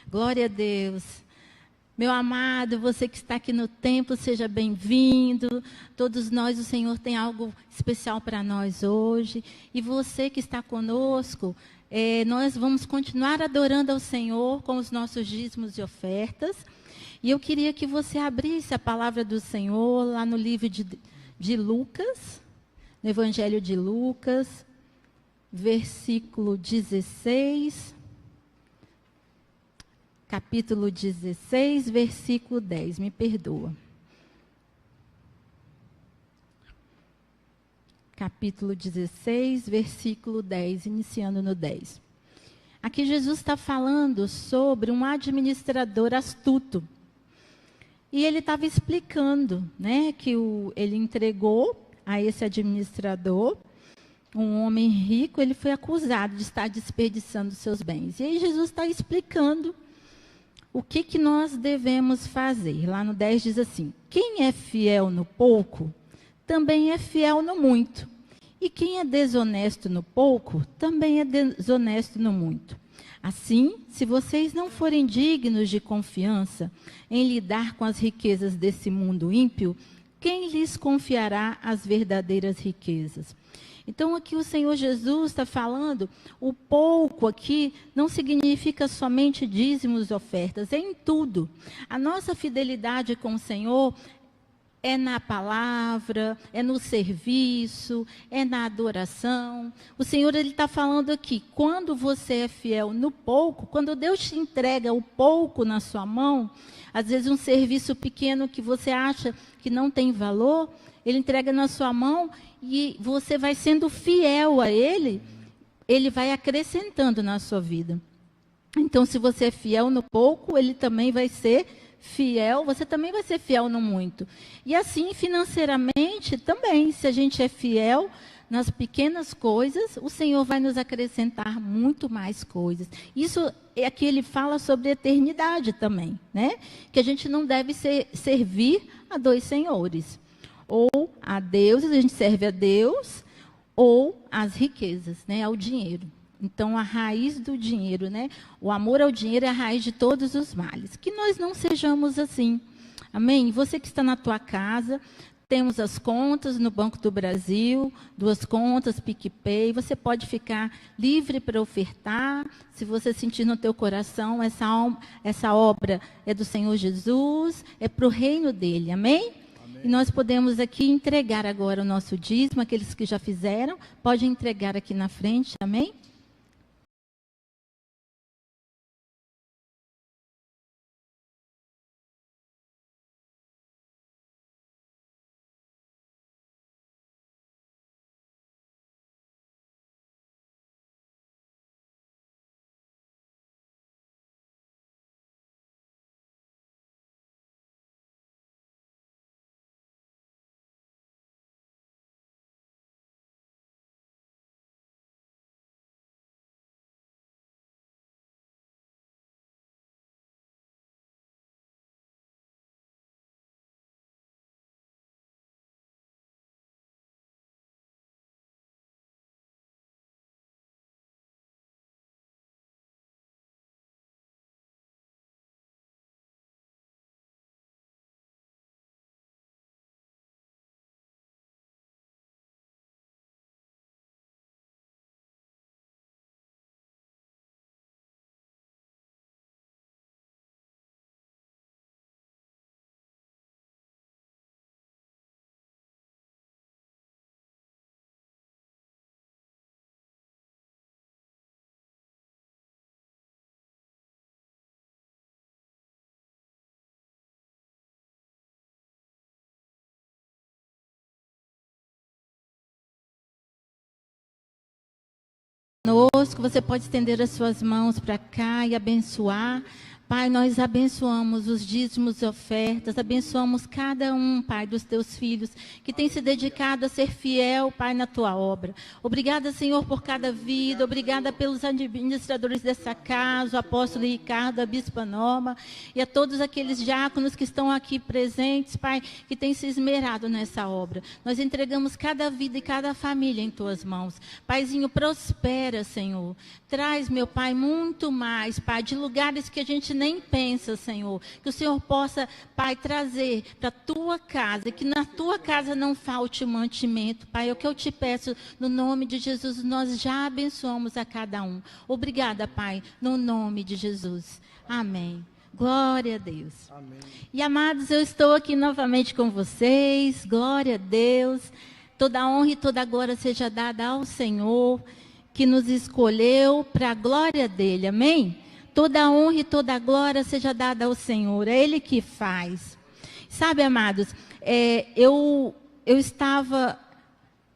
Glória a Deus. Meu amado, você que está aqui no templo, seja bem-vindo. Todos nós, o Senhor tem algo especial para nós hoje. E você que está conosco, nós vamos continuar adorando ao Senhor com os nossos dízimos e ofertas. E eu queria que você abrisse a palavra do Senhor lá no livro de Lucas, no Evangelho de Lucas, versículo 16. Capítulo 16, versículo 10, me perdoa. Capítulo 16, versículo 10, iniciando no 10. Aqui Jesus está falando sobre um administrador astuto. E ele estava explicando, né, que ele entregou a esse administrador, um homem rico, ele foi acusado de estar desperdiçando seus bens. E aí Jesus está explicando o que nós devemos fazer. Lá no 10 diz assim: quem é fiel no pouco, também é fiel no muito. E quem é desonesto no pouco, também é desonesto no muito. Assim, se vocês não forem dignos de confiança em lidar com as riquezas desse mundo ímpio, quem lhes confiará as verdadeiras riquezas? Então, aqui o Senhor Jesus está falando, o pouco aqui não significa somente dízimos e ofertas, é em tudo. A nossa fidelidade com o Senhor é na palavra, é no serviço, é na adoração. O Senhor está falando aqui, quando você é fiel no pouco, quando Deus te entrega o pouco na sua mão, às vezes um serviço pequeno que você acha que não tem valor, Ele entrega na sua mão e você vai sendo fiel a Ele, Ele vai acrescentando na sua vida. Então, se você é fiel no pouco, Ele também vai ser fiel, você também vai ser fiel no muito. E assim, financeiramente, também, se a gente é fiel nas pequenas coisas, o Senhor vai nos acrescentar muito mais coisas. Isso é que Ele fala sobre eternidade também, né? Que a gente não deve servir a dois senhores. Ou a Deus, a gente serve a Deus, ou às riquezas, né, ao dinheiro. Então, a raiz do dinheiro, né, o amor ao dinheiro é a raiz de todos os males. Que nós não sejamos assim. Amém? Você que está na tua casa, temos as contas no Banco do Brasil, 2 contas, PicPay, você pode ficar livre para ofertar, se você sentir no teu coração, essa obra é do Senhor Jesus, é para o reino dele, amém? E nós podemos aqui entregar agora o nosso dízimo, aqueles que já fizeram, pode entregar aqui na frente, amém? Conosco, você pode estender as suas mãos para cá e abençoar. Pai, nós abençoamos os dízimos e ofertas, abençoamos cada um, Pai, dos teus filhos, que tem se dedicado a ser fiel, Pai, na tua obra. Obrigada, Senhor, por cada vida, obrigada pelos administradores dessa casa, o apóstolo Ricardo, a bispa Norma, e a todos aqueles diáconos que estão aqui presentes, Pai, que têm se esmerado nessa obra. Nós entregamos cada vida e cada família em tuas mãos. Paizinho, prospera, Senhor. Traz, meu Pai, muito mais, Pai, de lugares que a gente nem pensa, Senhor. Que o Senhor possa, Pai, trazer para a tua casa, que na tua casa não falte mantimento, Pai. É o que eu te peço, no nome de Jesus, nós já abençoamos a cada um. Obrigada, Pai, no nome de Jesus. Amém. Glória a Deus. Amém. E amados, eu estou aqui novamente com vocês. Glória a Deus. Toda a honra e toda a glória seja dada ao Senhor, que nos escolheu para a glória dele. Amém? Toda a honra e toda a glória seja dada ao Senhor. É Ele que faz. Sabe, amados,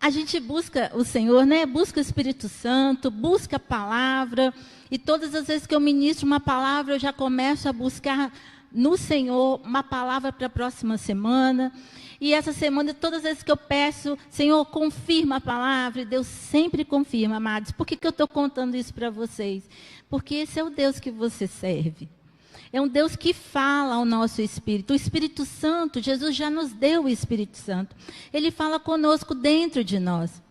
a gente busca o Senhor, né? Busca o Espírito Santo, busca a palavra. E todas as vezes que eu ministro uma palavra, eu já começo a buscar no Senhor uma palavra para a próxima semana. E essa semana, todas as vezes que eu peço, Senhor, confirma a palavra, e Deus sempre confirma, amados. Por que eu estou contando isso para vocês? Porque esse é o Deus que você serve. É um Deus que fala ao nosso espírito. O Espírito Santo, Jesus já nos deu o Espírito Santo. Ele fala conosco dentro de nós.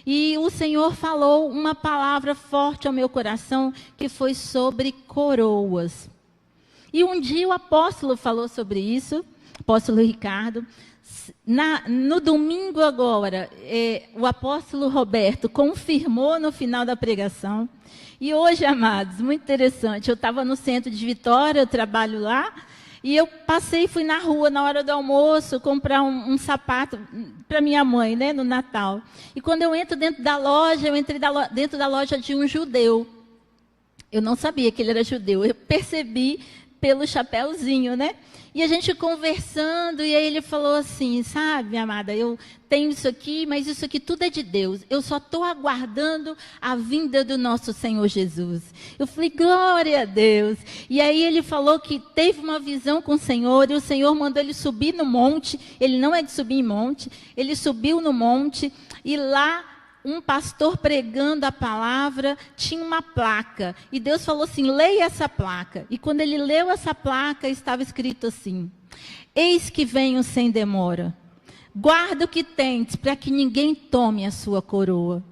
E o Senhor falou uma palavra forte ao meu coração, que foi sobre coroas. E um dia o apóstolo falou sobre isso, apóstolo Ricardo. No domingo agora, o apóstolo Roberto confirmou no final da pregação. E hoje, amados, muito interessante, eu estava no centro de Vitória, eu trabalho lá, e eu fui na rua na hora do almoço, comprar um sapato para minha mãe, né, no Natal. E quando eu entro dentro da loja, eu entrei dentro da loja de um judeu. Eu não sabia que ele era judeu, eu percebi pelo chapéuzinho, né? E a gente conversando, e aí ele falou assim, sabe, amada, eu tenho isso aqui, mas isso aqui tudo é de Deus. Eu só estou aguardando a vinda do nosso Senhor Jesus. Eu falei, glória a Deus. E aí ele falou que teve uma visão com o Senhor, e o Senhor mandou ele subir no monte. Ele não é de subir em monte, ele subiu no monte, e lá um pastor pregando a palavra, tinha uma placa. E Deus falou assim, leia essa placa. E quando ele leu essa placa, estava escrito assim, eis que venho sem demora. Guarda o que tens, para que ninguém tome a sua coroa.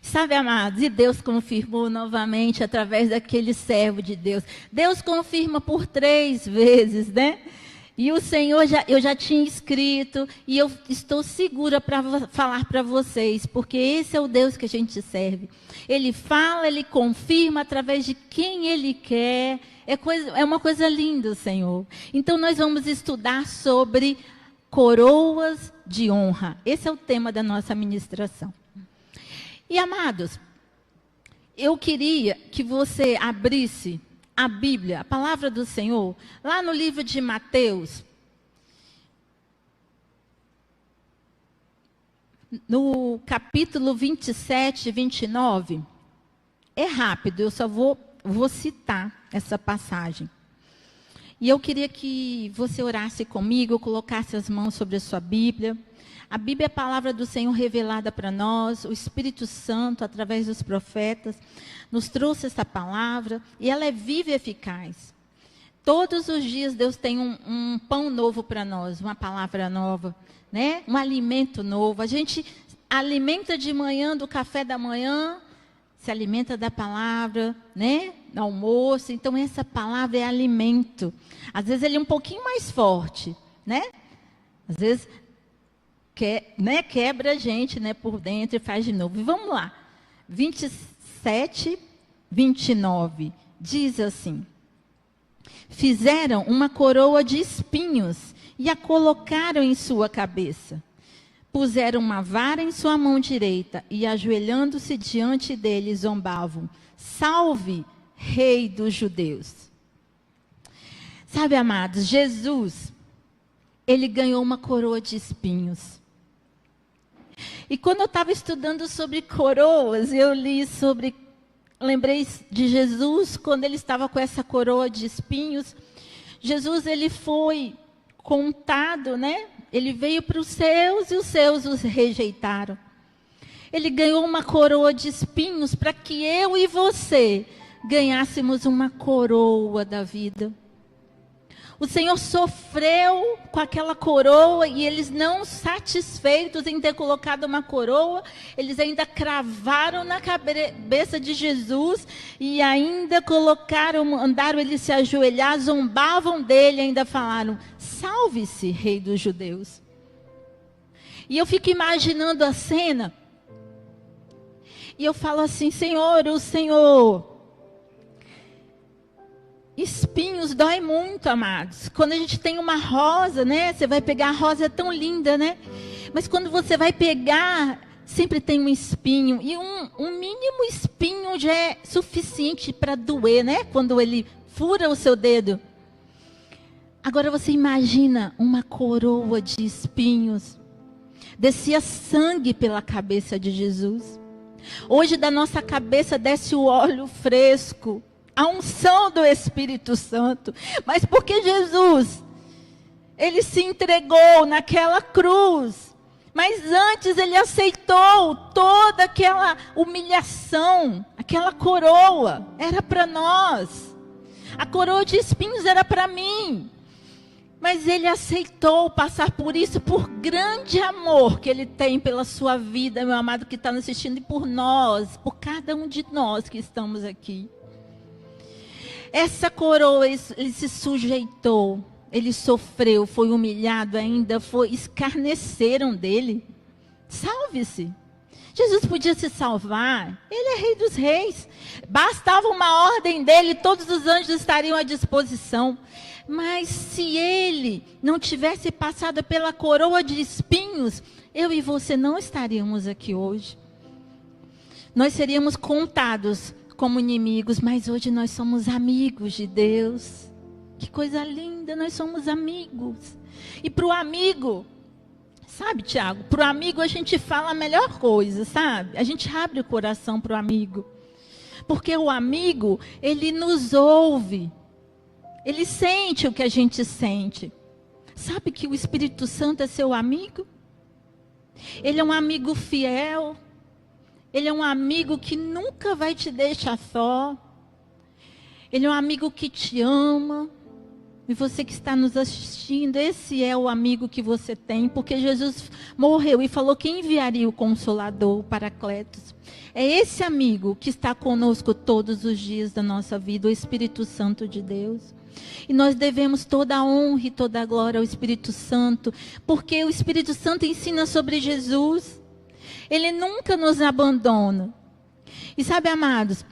Sabe, amados, e Deus confirmou novamente, através daquele servo de Deus. Deus confirma por 3 vezes, né? E o Senhor, eu já tinha escrito, e eu estou segura para falar para vocês, porque esse é o Deus que a gente serve. Ele fala, Ele confirma através de quem Ele quer. É uma coisa linda, o Senhor. Então, nós vamos estudar sobre coroas de honra. Esse é o tema da nossa ministração. E, amados, eu queria que você abrisse a Bíblia, a palavra do Senhor, lá no livro de Mateus, no capítulo 27 e 29, é rápido, eu só vou citar essa passagem. E eu queria que você orasse comigo, colocasse as mãos sobre a sua Bíblia. A Bíblia é a palavra do Senhor revelada para nós, o Espírito Santo, através dos profetas, nos trouxe essa palavra, e ela é viva e eficaz. Todos os dias Deus tem um pão novo para nós, uma palavra nova, né? Um alimento novo. A gente alimenta de manhã, do café da manhã, se alimenta da palavra, né? No almoço. Então, essa palavra é alimento. Às vezes ele é um pouquinho mais forte, né? Às vezes quebra a gente, né, por dentro e faz de novo. E vamos lá. 27, 29. Diz assim: fizeram uma coroa de espinhos e a colocaram em sua cabeça. Puseram uma vara em sua mão direita e, ajoelhando-se diante dele, zombavam: salve, Rei dos Judeus. Sabe, amados, Jesus, ele ganhou uma coroa de espinhos. E quando eu estava estudando sobre coroas, lembrei de Jesus, quando ele estava com essa coroa de espinhos. Jesus, ele foi contado, né? Ele veio para os seus e os seus os rejeitaram. Ele ganhou uma coroa de espinhos para que eu e você ganhássemos uma coroa da vida. O Senhor sofreu com aquela coroa e eles não satisfeitos em ter colocado uma coroa, eles ainda cravaram na cabeça de Jesus e ainda mandaram ele se ajoelhar, zombavam dele, ainda falaram: salve-se, rei dos judeus. E eu fico imaginando a cena e eu falo assim: Senhor, o Senhor... Espinhos dói muito, amados. Quando a gente tem uma rosa, né? Você vai pegar a rosa, é tão linda, né? Mas quando você vai pegar, sempre tem um espinho. E um mínimo espinho já é suficiente para doer, né? Quando ele fura o seu dedo. Agora você imagina uma coroa de espinhos. Descia sangue pela cabeça de Jesus. Hoje da nossa cabeça desce o óleo fresco. A unção do Espírito Santo. Mas porque Jesus, ele se entregou naquela cruz. Mas antes ele aceitou toda aquela humilhação. Aquela coroa era para nós. A coroa de espinhos era para mim. Mas ele aceitou passar por isso, por grande amor que ele tem pela sua vida, meu amado que está nos assistindo, e por nós, por cada um de nós que estamos aqui. Essa coroa, ele se sujeitou, ele sofreu, foi humilhado ainda, escarneceram dele. Salve-se. Jesus podia se salvar, ele é rei dos reis. Bastava uma ordem dele, todos os anjos estariam à disposição. Mas se ele não tivesse passado pela coroa de espinhos, eu e você não estaríamos aqui hoje. Nós seríamos contados como inimigos, mas hoje nós somos amigos de Deus. Que coisa linda, nós somos amigos. E para o amigo, sabe, Tiago, para o amigo a gente fala a melhor coisa, sabe? A gente abre o coração para o amigo. Porque o amigo, ele nos ouve. Ele sente o que a gente sente. Sabe que o Espírito Santo é seu amigo? Ele é um amigo fiel. Ele é um amigo que nunca vai te deixar só. Ele é um amigo que te ama. E você que está nos assistindo, esse é o amigo que você tem. Porque Jesus morreu e falou que enviaria o Consolador, o Paracletos. É esse amigo que está conosco todos os dias da nossa vida, o Espírito Santo de Deus. E nós devemos toda a honra e toda a glória ao Espírito Santo. Porque o Espírito Santo ensina sobre Jesus. Ele nunca nos abandona. E sabe, amados,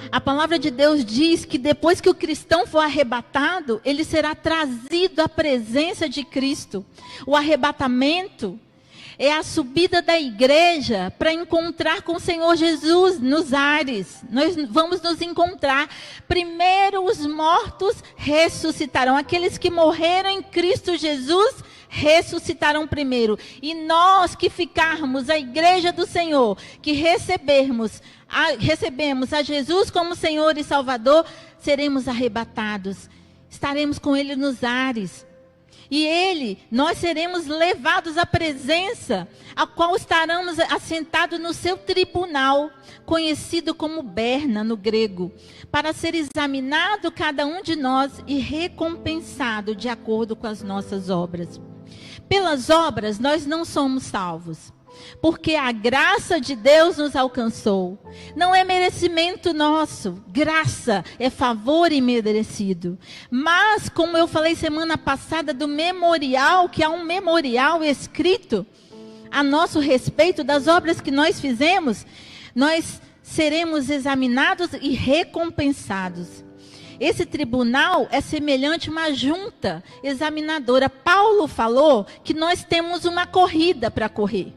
a palavra de Deus diz que depois que o cristão for arrebatado, ele será trazido à presença de Cristo. O arrebatamento é a subida da igreja para encontrar com o Senhor Jesus nos ares. Nós vamos nos encontrar. Primeiro os mortos ressuscitarão. Aqueles que morreram em Cristo Jesus ressuscitarão primeiro. E nós que ficarmos, a igreja do Senhor, que recebemos a Jesus como Senhor e Salvador, seremos arrebatados. Estaremos com Ele nos ares. E nós seremos levados à presença, a qual estaremos assentados no seu tribunal, conhecido como Berna no grego, para ser examinado cada um de nós e recompensado de acordo com as nossas obras. Pelas obras nós não somos salvos, porque a graça de Deus nos alcançou. Não é merecimento nosso, graça é favor imerecido. Mas, como eu falei semana passada do memorial, que há um memorial escrito a nosso respeito das obras que nós fizemos, nós seremos examinados e recompensados. Esse tribunal é semelhante a uma junta examinadora. Paulo falou que nós temos uma corrida para correr.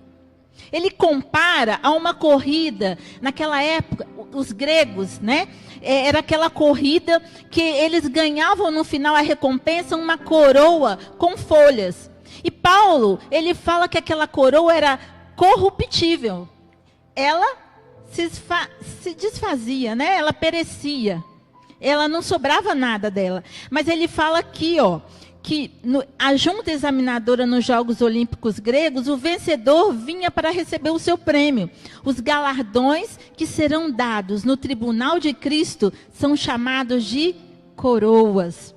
Ele compara a uma corrida, naquela época, os gregos, né? Era aquela corrida que eles ganhavam no final a recompensa, uma coroa com folhas. E Paulo, ele fala que aquela coroa era corruptível. Ela se desfazia, né? Ela perecia. Ela não sobrava nada dela. Mas ele fala aqui, que a junta examinadora nos Jogos Olímpicos gregos, o vencedor vinha para receber o seu prêmio. Os galardões que serão dados no tribunal de Cristo são chamados de coroas.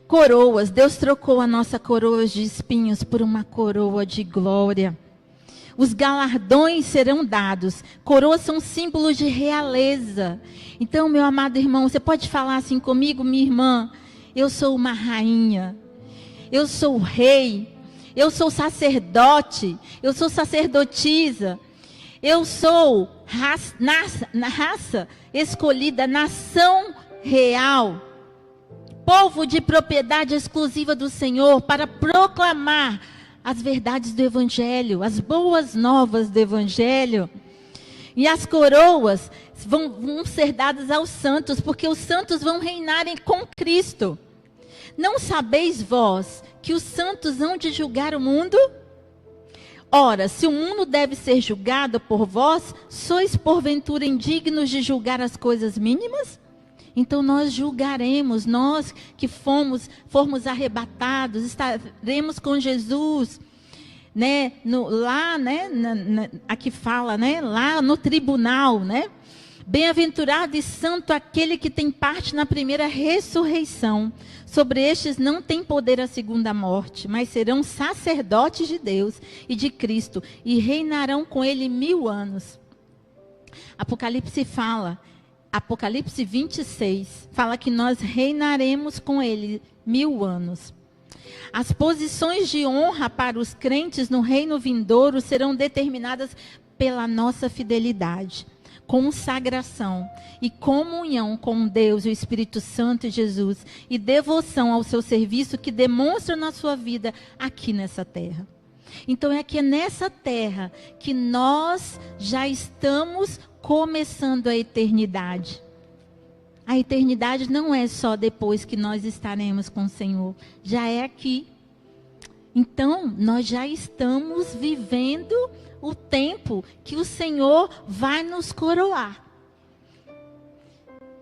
Coroas, Deus trocou a nossa coroa de espinhos por uma coroa de glória. Os galardões serão dados. Coroas são símbolos de realeza. Então, meu amado irmão, você pode falar assim comigo, minha irmã? Eu sou uma rainha. Eu sou rei. Eu sou sacerdote. Eu sou sacerdotisa. Eu sou raça escolhida, nação real. Povo de propriedade exclusiva do Senhor, para proclamar as verdades do Evangelho, as boas novas do Evangelho. E as coroas vão ser dadas aos santos, porque os santos vão reinarem com Cristo. Não sabeis vós que os santos hão de julgar o mundo? Ora, se o mundo deve ser julgado por vós, sois porventura indignos de julgar as coisas mínimas? Então nós julgaremos, nós que formos arrebatados, estaremos com Jesus, né, aqui fala, né, lá no tribunal, né? Bem-aventurado e santo aquele que tem parte na primeira ressurreição. Sobre estes não tem poder a segunda morte, mas serão sacerdotes de Deus e de Cristo e reinarão com ele 1000 anos. Apocalipse 26, fala que nós reinaremos com ele 1000 anos. As posições de honra para os crentes no reino vindouro serão determinadas pela nossa fidelidade, consagração e comunhão com Deus e o Espírito Santo e Jesus e devoção ao seu serviço que demonstra na sua vida aqui nessa terra. Então é aqui nessa terra que nós já estamos começando a eternidade. A eternidade não é só depois que nós estaremos com o Senhor, já é aqui. Então, nós já estamos vivendo o tempo que o Senhor vai nos coroar.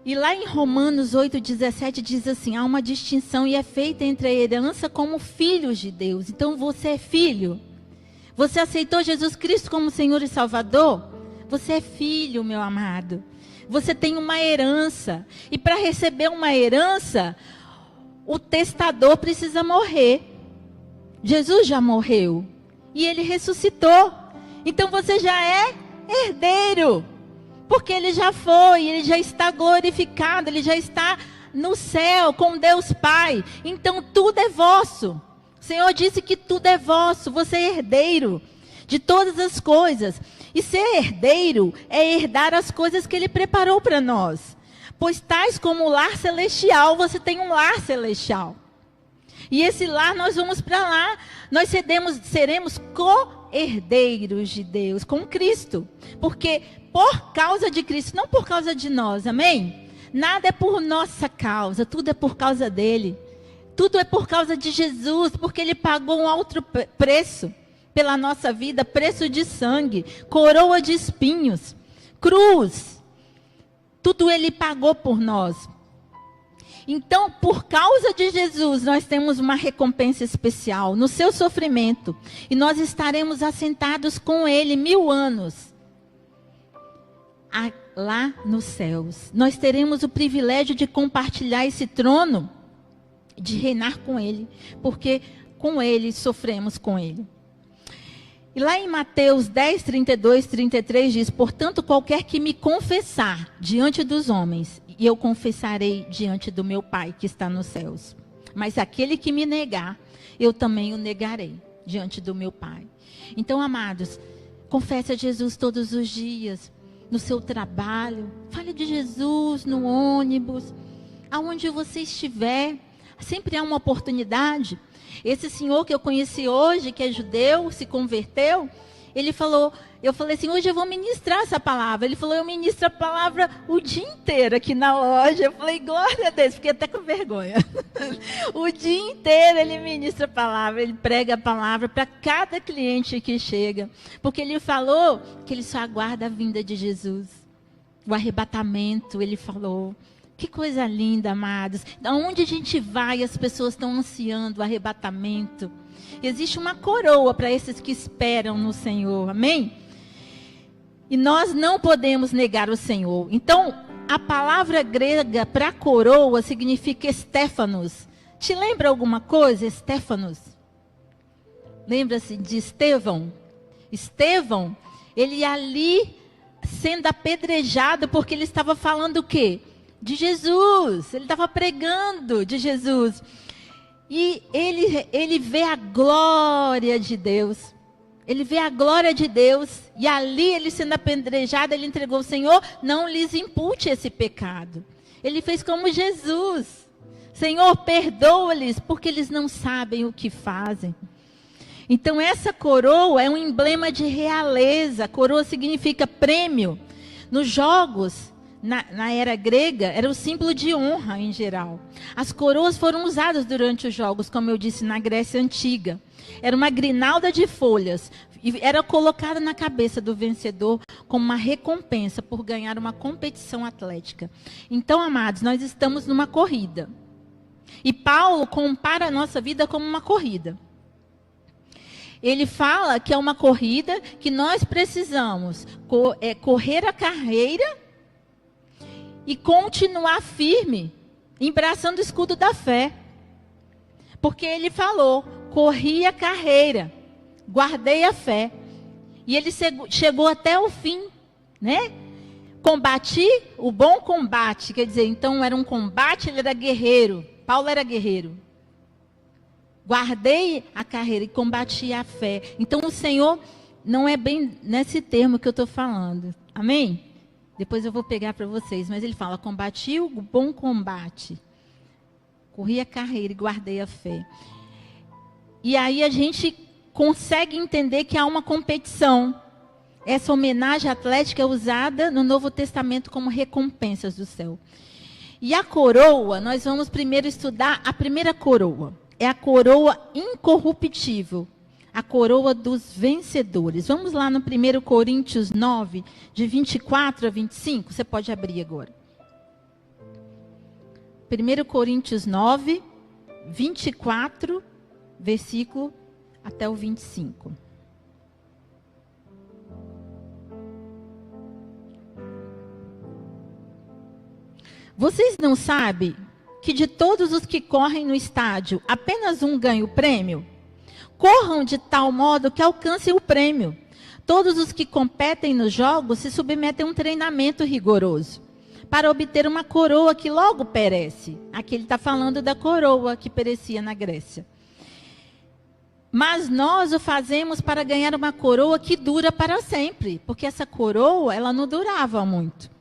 E lá em Romanos 8,17 diz assim, há uma distinção e é feita entre a herança como filhos de Deus. Então você é filho. Você aceitou Jesus Cristo como Senhor e Salvador? Você é filho, meu amado. Você tem uma herança. E para receber uma herança, o testador precisa morrer. Jesus já morreu. E ele ressuscitou. Então você já é herdeiro. Porque ele já foi, ele já está glorificado, ele já está no céu com Deus Pai. Então tudo é vosso. O Senhor disse que tudo é vosso. Você é herdeiro de todas as coisas. E ser herdeiro é herdar as coisas que Ele preparou para nós. Pois tais como o lar celestial, você tem um lar celestial. E esse lar nós vamos para lá. Nós seremos co-herdeiros de Deus com Cristo. Porque por causa de Cristo, não por causa de nós, amém? Nada é por nossa causa, tudo é por causa dele. Tudo é por causa de Jesus, porque Ele pagou um alto preço pela nossa vida, preço de sangue, coroa de espinhos, cruz. Tudo Ele pagou por nós. Então, por causa de Jesus, nós temos uma recompensa especial no seu sofrimento. E nós estaremos assentados com Ele 1000 anos. Lá nos céus. Nós teremos o privilégio de compartilhar esse trono, de reinar com Ele. Porque com Ele sofremos com Ele. E lá em Mateus 10, 32, 33 diz, portanto, qualquer que me confessar diante dos homens, e eu confessarei diante do meu Pai que está nos céus. Mas aquele que me negar, eu também o negarei diante do meu Pai. Então, amados, confesse a Jesus todos os dias, no seu trabalho. Fale de Jesus no ônibus, aonde você estiver. Sempre há uma oportunidade. Esse senhor que eu conheci hoje, que é judeu, se converteu, ele falou, eu falei assim, hoje eu vou ministrar essa palavra. Ele falou, eu ministro a palavra o dia inteiro aqui na loja. Eu falei, glória a Deus, fiquei até com vergonha. O dia inteiro ele ministra a palavra, ele prega a palavra para cada cliente que chega. Porque ele falou que ele só aguarda a vinda de Jesus. O arrebatamento, ele falou. Que coisa linda, amados. Aonde a gente vai, as pessoas estão ansiando o arrebatamento. Existe uma coroa para esses que esperam no Senhor, amém? E nós não podemos negar o Senhor. Então, a palavra grega para coroa significa Stéfanos. Te lembra alguma coisa, Estéfanos? Lembra-se de Estevão? Estevão, ele ali sendo apedrejado porque ele estava falando o quê? De Jesus. Ele estava pregando de Jesus. E ele vê a glória de Deus. Ele vê a glória de Deus. E ali, ele sendo apedrejado, ele entregou: Senhor, não lhes impute esse pecado. Ele fez como Jesus. Senhor, perdoa-lhes, porque eles não sabem o que fazem. Então, essa coroa é um emblema de realeza. Coroa significa prêmio. Nos jogos, na era grega, era o símbolo de honra em geral. As coroas foram usadas durante os jogos, como eu disse, na Grécia Antiga. Era uma grinalda de folhas. E era colocada na cabeça do vencedor como uma recompensa por ganhar uma competição atlética. Então, amados, nós estamos numa corrida. E Paulo compara a nossa vida como uma corrida. Ele fala que é uma corrida que nós precisamos correr a carreira e continuar firme, embraçando o escudo da fé. Porque ele falou: corri a carreira, guardei a fé. E ele chegou até o fim, né? Combati o bom combate. Quer dizer, então era um combate, ele era guerreiro. Paulo era guerreiro. Guardei a carreira e combati a fé. Então o Senhor não é bem nesse termo que eu estou falando. Amém? Depois eu vou pegar para vocês. Mas ele fala: combati o bom combate. Corri a carreira e guardei a fé. E aí a gente consegue entender que há uma competição. Essa homenagem atlética é usada no Novo Testamento como recompensas do céu. E a coroa, nós vamos primeiro estudar a primeira coroa. É a coroa incorruptível. A coroa dos vencedores. Vamos lá no 1 Coríntios 9, de 24 a 25. Você pode abrir agora. 1 Coríntios 9, 24, versículo até o 25. Vocês não sabem que de todos os que correm no estádio, apenas um ganha o prêmio? Corram de tal modo que alcancem o prêmio. Todos os que competem nos jogos se submetem a um treinamento rigoroso, para obter uma coroa que logo perece. Aqui ele está falando da coroa que perecia na Grécia. Mas nós o fazemos para ganhar uma coroa que dura para sempre, porque essa coroa, ela não durava muito.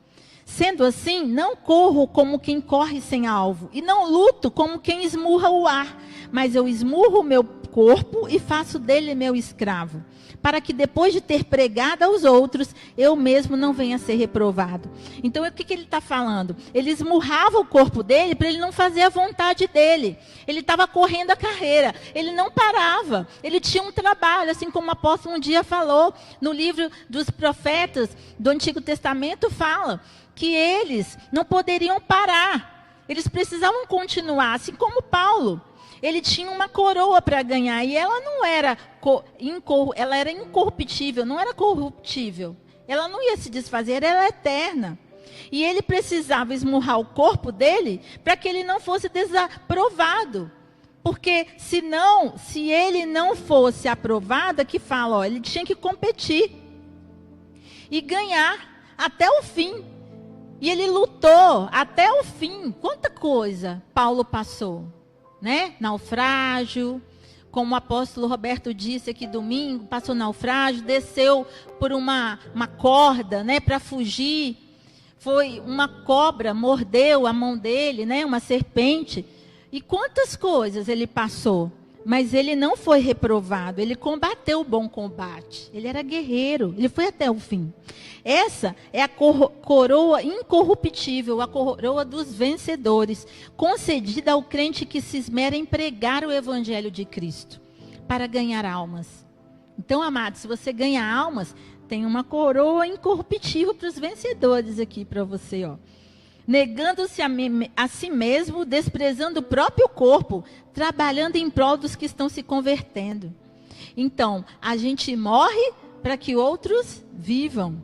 Sendo assim, não corro como quem corre sem alvo, e não luto como quem esmurra o ar, mas eu esmurro o meu corpo e faço dele meu escravo, para que depois de ter pregado aos outros, eu mesmo não venha a ser reprovado. Então, o que ele está falando? Ele esmurrava o corpo dele para ele não fazer a vontade dele. Ele estava correndo a carreira, ele não parava, ele tinha um trabalho, assim como o apóstolo um dia falou, no livro dos profetas do Antigo Testamento fala, que eles não poderiam parar, eles precisavam continuar, assim como Paulo. Ele tinha uma coroa para ganhar, e ela não era, ela era incorruptível, não era corruptível. Ela não ia se desfazer, ela era eterna. E ele precisava esmurrar o corpo dele para que ele não fosse desaprovado. Porque senão, se ele não fosse aprovado, aqui fala, ó, ele tinha que competir e ganhar até o fim. E ele lutou até o fim. Quanta coisa Paulo passou, né? Naufrágio, como o apóstolo Roberto disse aqui domingo, passou naufrágio, desceu por uma corda, né, para fugir. Foi uma cobra, mordeu a mão dele, né, uma serpente. E quantas coisas ele passou. Mas ele não foi reprovado, ele combateu o bom combate. Ele era guerreiro, ele foi até o fim. Essa é a coroa incorruptível, a coroa dos vencedores, concedida ao crente que se esmera em pregar o evangelho de Cristo, para ganhar almas. Então, amados, se você ganha almas, tem uma coroa incorruptível para os vencedores aqui para você, ó. Negando-se a si mesmo, desprezando o próprio corpo, trabalhando em prol dos que estão se convertendo. Então, a gente morre para que outros vivam.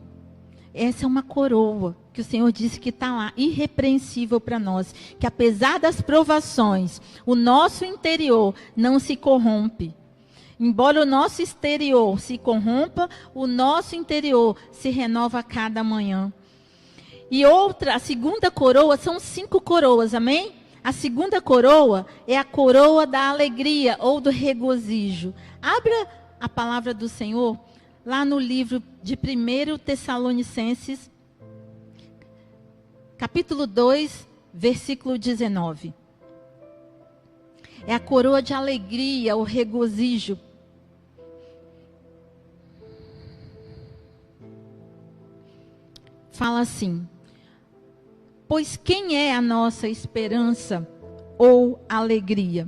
Essa é uma coroa que o Senhor disse que está lá, irrepreensível para nós. Que apesar das provações, o nosso interior não se corrompe. Embora o nosso exterior se corrompa, o nosso interior se renova a cada manhã. E a segunda coroa, são 5 coroas, amém? A segunda coroa é a coroa da alegria ou do regozijo. Abra a palavra do Senhor lá no livro de 1 Tessalonicenses, capítulo 2, versículo 19. É a coroa de alegria, o regozijo. Fala assim: pois quem é a nossa esperança ou alegria?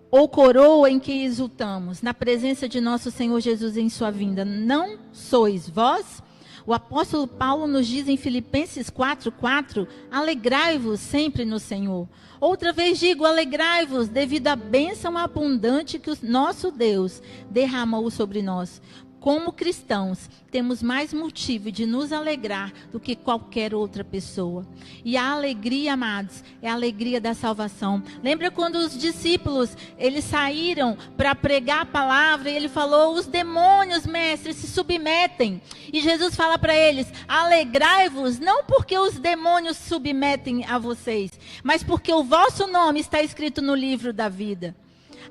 Ou coroa em que exultamos, na presença de nosso Senhor Jesus em sua vinda? Não sois vós? O apóstolo Paulo nos diz em Filipenses 4:4, alegrai-vos sempre no Senhor. Outra vez digo, alegrai-vos devido à bênção abundante que o nosso Deus derramou sobre nós. Como cristãos, temos mais motivo de nos alegrar do que qualquer outra pessoa. E a alegria, amados, é a alegria da salvação. Lembra quando os discípulos, eles saíram para pregar a palavra e ele falou, os demônios, mestre, se submetem. E Jesus fala para eles, alegrai-vos, não porque os demônios submetem a vocês, mas porque o vosso nome está escrito no livro da vida.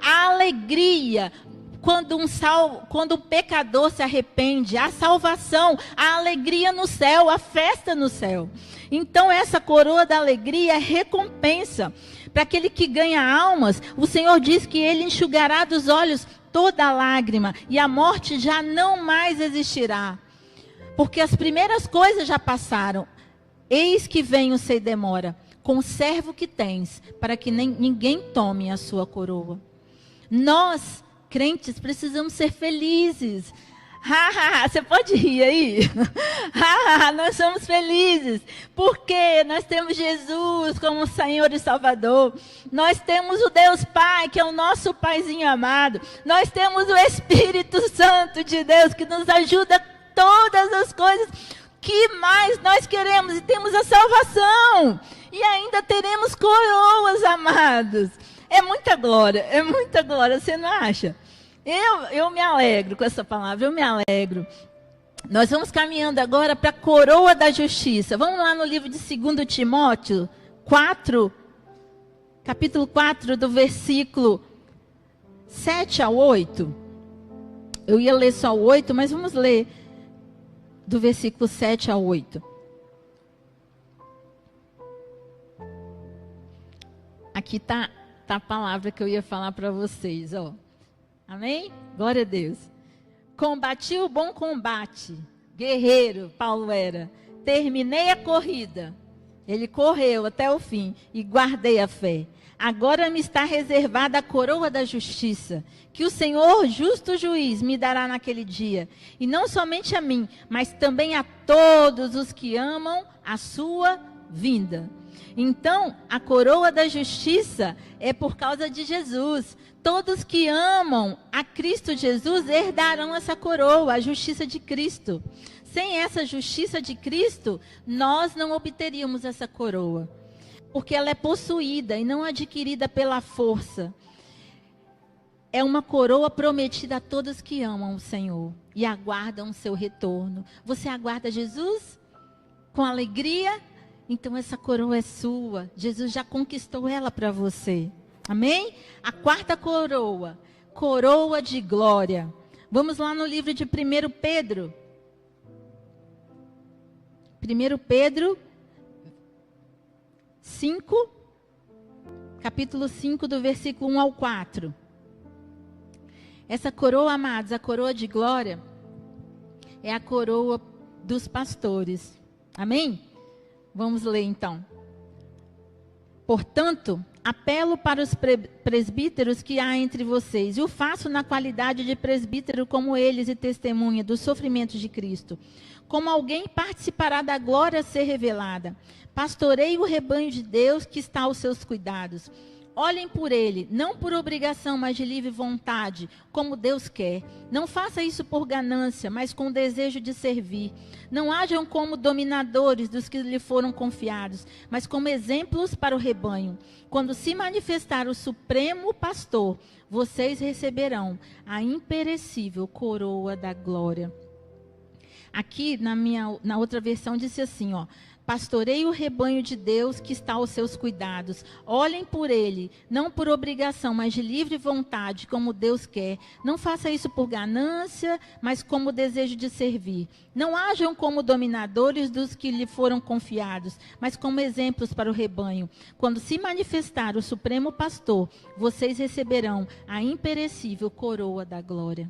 A alegria, quando um pecador se arrepende, a salvação, a alegria no céu, a festa no céu. Então essa coroa da alegria é recompensa. Para aquele que ganha almas, o Senhor diz que Ele enxugará dos olhos toda lágrima e a morte já não mais existirá. Porque as primeiras coisas já passaram. Eis que venho sem demora. Conserva o que tens, para que ninguém tome a sua coroa. Nós, crentes, precisamos ser felizes. Você pode rir aí? Nós somos felizes. Porque nós temos Jesus como Senhor e Salvador. Nós temos o Deus Pai, que é o nosso Paizinho amado. Nós temos o Espírito Santo de Deus, que nos ajuda todas as coisas. Que mais nós queremos? E temos a salvação. E ainda teremos coroas, amados. É muita glória, você não acha? Eu me alegro com essa palavra, eu me alegro. Nós vamos caminhando agora para a coroa da justiça. Vamos lá no livro de 2 Timóteo 4, capítulo 4, do versículo 7 ao 8. Eu ia ler só o 8, mas vamos ler do versículo 7 ao 8. Aqui está a palavra que eu ia falar para vocês, ó. Amém? Glória a Deus. Combati o bom combate, guerreiro, Paulo era. Terminei a corrida. Ele correu até o fim e guardei a fé. Agora me está reservada a coroa da justiça, que o Senhor, justo juiz, me dará naquele dia. E não somente a mim, mas também a todos os que amam a sua vinda. Então, a coroa da justiça é por causa de Jesus. Todos que amam a Cristo Jesus herdarão essa coroa, a justiça de Cristo. Sem essa justiça de Cristo, nós não obteríamos essa coroa. Porque ela é possuída e não adquirida pela força. É uma coroa prometida a todos que amam o Senhor e aguardam o seu retorno. Você aguarda Jesus com alegria? Então essa coroa é sua. Jesus já conquistou ela para você. Amém? A quarta coroa, coroa de glória. Vamos lá no livro de 1 Pedro. 1 Pedro 5, capítulo 5, do versículo 1 ao 4. Essa coroa, amados, a coroa de glória, é a coroa dos pastores. Amém? Vamos ler então. Portanto, apelo para os presbíteros que há entre vocês, e o faço na qualidade de presbítero como eles e testemunha dos sofrimentos de Cristo. Como alguém participará da glória a ser revelada. Pastoreie o rebanho de Deus que está aos seus cuidados. Olhem por ele, não por obrigação, mas de livre vontade, como Deus quer. Não faça isso por ganância, mas com desejo de servir. Não hajam como dominadores dos que lhe foram confiados, mas como exemplos para o rebanho. Quando se manifestar o Supremo Pastor, vocês receberão a imperecível coroa da glória. Aqui, na outra versão, disse assim, ó. Pastoreie o rebanho de Deus que está aos seus cuidados. Olhem por ele, não por obrigação, mas de livre vontade, como Deus quer. Não faça isso por ganância, mas como desejo de servir. Não hajam como dominadores dos que lhe foram confiados, mas como exemplos para o rebanho. Quando se manifestar o Supremo Pastor, vocês receberão a imperecível coroa da glória.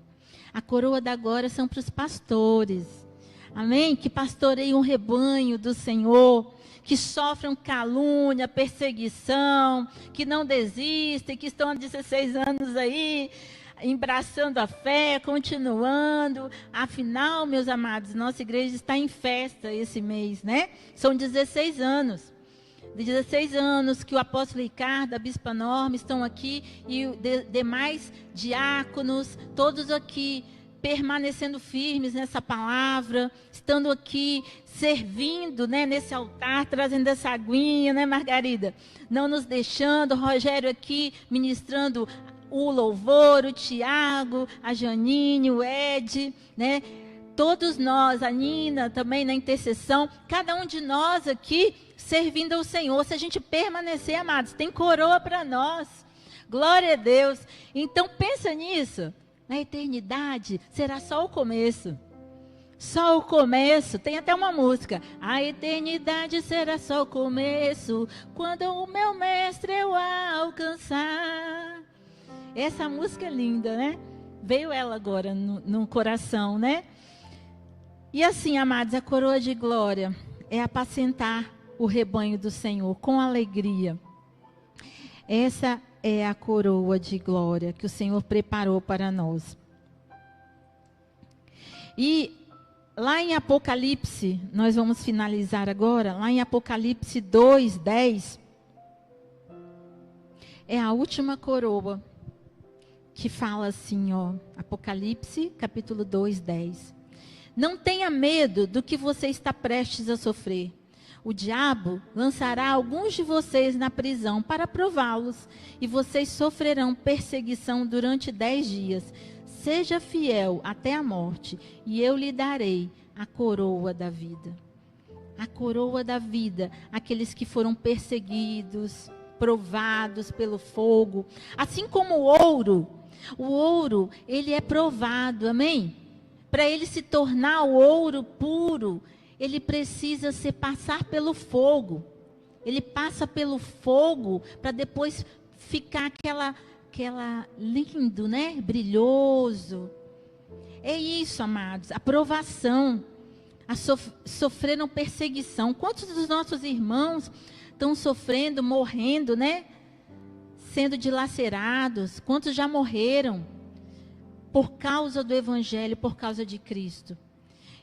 A coroa da glória são para os pastores. Amém? Que pastoreiam o rebanho do Senhor, que sofrem calúnia, perseguição, que não desistem, que estão há 16 anos aí, embraçando a fé, continuando. Afinal, meus amados, nossa igreja está em festa esse mês, né? São 16 anos. 16 anos que o apóstolo Ricardo, a bispa Norma estão aqui e demais diáconos, todos aqui, permanecendo firmes nessa palavra, estando aqui, servindo, né, nesse altar, trazendo essa aguinha, né, Margarida? Não nos deixando, Rogério aqui ministrando o louvor, o Tiago, a Janine, o Ed, né? Todos nós, a Nina também na intercessão, cada um de nós aqui servindo ao Senhor. Se a gente permanecer, amados, tem coroa para nós. Glória a Deus. Então pensa nisso. Na eternidade será só o começo. Só o começo. Tem até uma música. A eternidade será só o começo, quando o meu mestre eu alcançar. Essa música é linda, né? Veio ela agora no coração, né? E assim, amados, a coroa de glória é apacentar o rebanho do Senhor com alegria. Essa é a coroa de glória que o Senhor preparou para nós. E lá em Apocalipse, nós vamos finalizar agora, lá em Apocalipse 2:10, é a última coroa que fala assim, ó, Apocalipse capítulo 2:10. Não tenha medo do que você está prestes a sofrer. O diabo lançará alguns de vocês na prisão para prová-los, e vocês sofrerão perseguição durante 10 dias. Seja fiel até a morte, e eu lhe darei a coroa da vida. A coroa da vida, aqueles que foram perseguidos, provados pelo fogo. Assim como o ouro, ele é provado, amém? Para ele se tornar o ouro puro, ele precisa passar pelo fogo. Ele passa pelo fogo para depois ficar aquela lindo, né? Brilhoso. É isso, amados. A provação. Sofreram perseguição. Quantos dos nossos irmãos estão sofrendo, morrendo, né? Sendo dilacerados. Quantos já morreram por causa do Evangelho, por causa de Cristo?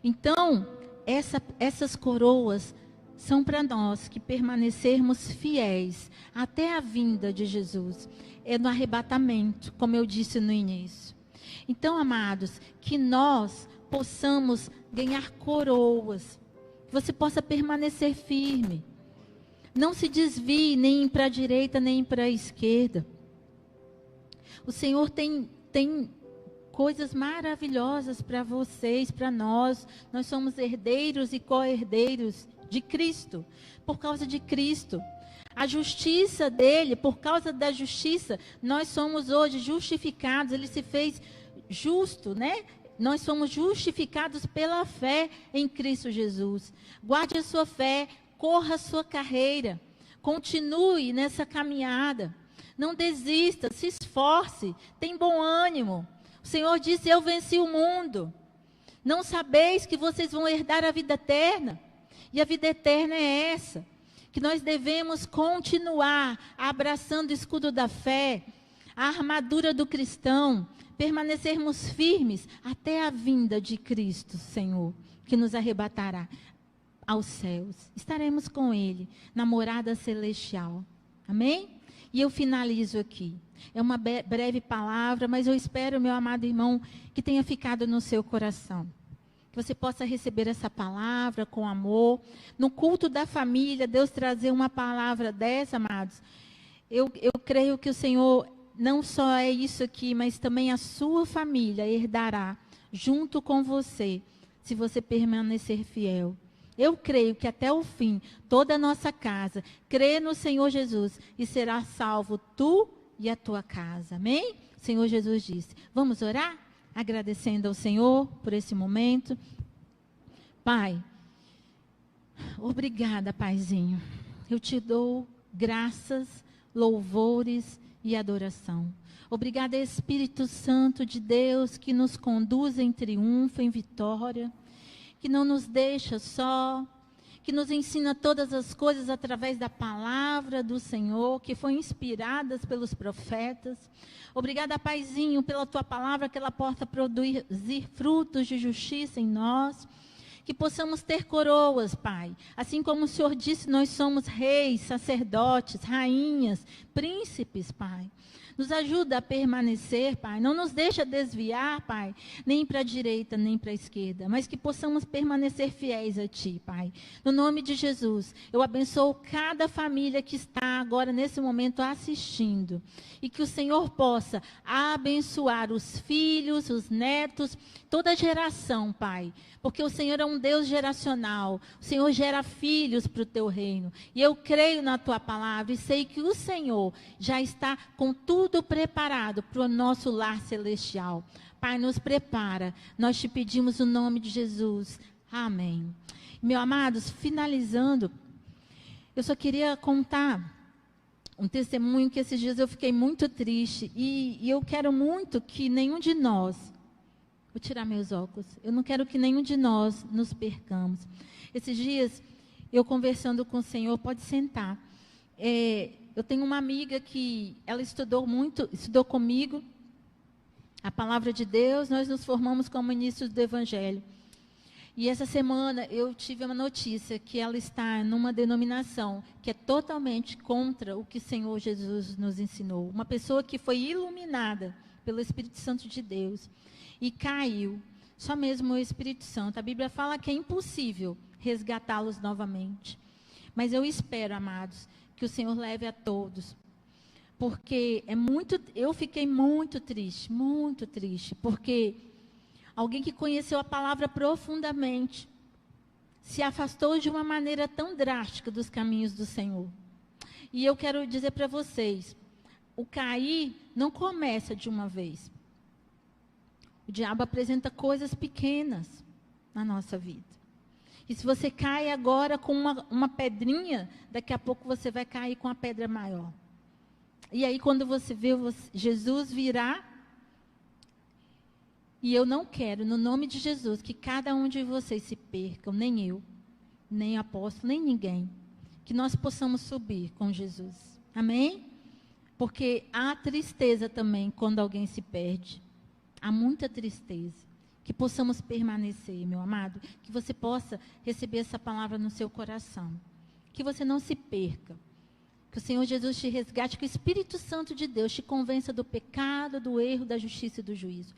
Então, essas coroas são para nós que permanecermos fiéis até a vinda de Jesus. É no arrebatamento, como eu disse no início. Então, amados, que nós possamos ganhar coroas, que você possa permanecer firme. Não se desvie nem para a direita, nem para a esquerda. O Senhor tem coisas maravilhosas para vocês, para nós. Nós somos herdeiros e co-herdeiros de Cristo, por causa de Cristo. A justiça dele, por causa da justiça, nós somos hoje justificados. Ele se fez justo, né? Nós somos justificados pela fé em Cristo Jesus. Guarde a sua fé, corra a sua carreira, continue nessa caminhada. Não desista, se esforce, tem bom ânimo. O Senhor disse, eu venci o mundo. Não sabeis que vocês vão herdar a vida eterna? E a vida eterna é essa, que nós devemos continuar abraçando o escudo da fé, a armadura do cristão, permanecermos firmes até a vinda de Cristo, Senhor, que nos arrebatará aos céus. Estaremos com Ele na morada celestial. Amém? E eu finalizo aqui. É uma breve palavra, mas eu espero, meu amado irmão, que tenha ficado no seu coração. Que você possa receber essa palavra com amor. No culto da família, Deus trazer uma palavra dessa, amados. Eu creio que o Senhor, não só é isso aqui, mas também a sua família herdará junto com você, se você permanecer fiel. Eu creio que até o fim, toda a nossa casa crê no Senhor Jesus e será salvo tu e a tua casa. Amém? O Senhor Jesus disse. Vamos orar? Agradecendo ao Senhor por esse momento. Pai, obrigada, Paizinho. Eu te dou graças, louvores e adoração. Obrigada, Espírito Santo de Deus, que nos conduz em triunfo, em vitória, que não nos deixa só, que nos ensina todas as coisas através da palavra do Senhor, que foi inspirada pelos profetas. Obrigada, Paizinho, pela tua palavra, que ela possa produzir frutos de justiça em nós. Que possamos ter coroas, Pai. Assim como o Senhor disse, nós somos reis, sacerdotes, rainhas, príncipes, Pai. Nos ajuda a permanecer, Pai. Não nos deixa desviar, Pai, nem para a direita, nem para a esquerda. Mas que possamos permanecer fiéis a Ti, Pai. No nome de Jesus, eu abençoo cada família que está agora, nesse momento, assistindo. E que o Senhor possa abençoar os filhos, os netos, toda a geração, Pai. Porque o Senhor é um Deus geracional. O Senhor gera filhos para o Teu reino. E eu creio na Tua palavra e sei que o Senhor já está com tudo preparado para o nosso lar celestial. Pai, nos prepara. Nós te pedimos o nome de Jesus. Amém. Meus amados, finalizando, eu só queria contar um testemunho que esses dias eu fiquei muito triste. E eu quero muito que nenhum de nós... Vou tirar meus óculos. Eu não quero que nenhum de nós nos percamos. Esses dias, eu conversando com o Senhor, pode sentar. Eu tenho uma amiga que ela estudou comigo a palavra de Deus. Nós nos formamos como ministros do Evangelho. E essa semana eu tive uma notícia que ela está numa denominação que é totalmente contra o que o Senhor Jesus nos ensinou. Uma pessoa que foi iluminada pelo Espírito Santo de Deus. E caiu, só mesmo o Espírito Santo. A Bíblia fala que é impossível resgatá-los novamente. Mas eu espero, amados, que o Senhor leve a todos. Porque eu fiquei muito triste, porque alguém que conheceu a palavra profundamente, se afastou de uma maneira tão drástica dos caminhos do Senhor. E eu quero dizer para vocês, o cair não começa de uma vez. O diabo apresenta coisas pequenas na nossa vida. E se você cai agora com uma pedrinha, daqui a pouco você vai cair com a pedra maior. E aí quando você vê Jesus virá, e eu não quero, no nome de Jesus, que cada um de vocês se percam, nem eu, nem apóstolo, nem ninguém. Que nós possamos subir com Jesus. Amém? Porque há tristeza também quando alguém se perde. Há muita tristeza. Que possamos permanecer, meu amado. Que você possa receber essa palavra no seu coração. Que você não se perca. Que o Senhor Jesus te resgate. Que o Espírito Santo de Deus te convença do pecado, do erro, da justiça e do juízo.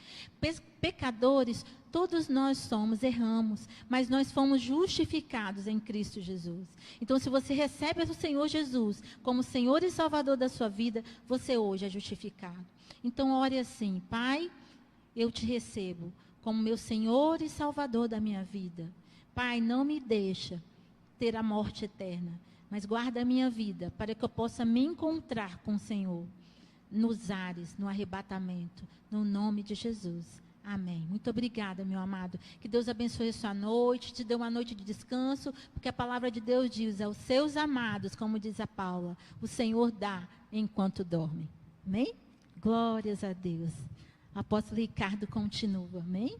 Pecadores, todos nós somos, erramos. Mas nós fomos justificados em Cristo Jesus. Então, se você recebe o Senhor Jesus como Senhor e Salvador da sua vida, você hoje é justificado. Então, ore assim: Pai, eu te recebo como meu Senhor e Salvador da minha vida. Pai, não me deixa ter a morte eterna, mas guarda a minha vida para que eu possa me encontrar com o Senhor nos ares, no arrebatamento, no nome de Jesus. Amém. Muito obrigada, meu amado. Que Deus abençoe a sua noite, te dê uma noite de descanso, porque a palavra de Deus diz aos seus amados, como diz a Paula, o Senhor dá enquanto dorme. Amém? Glórias a Deus. O apóstolo Ricardo continua, amém?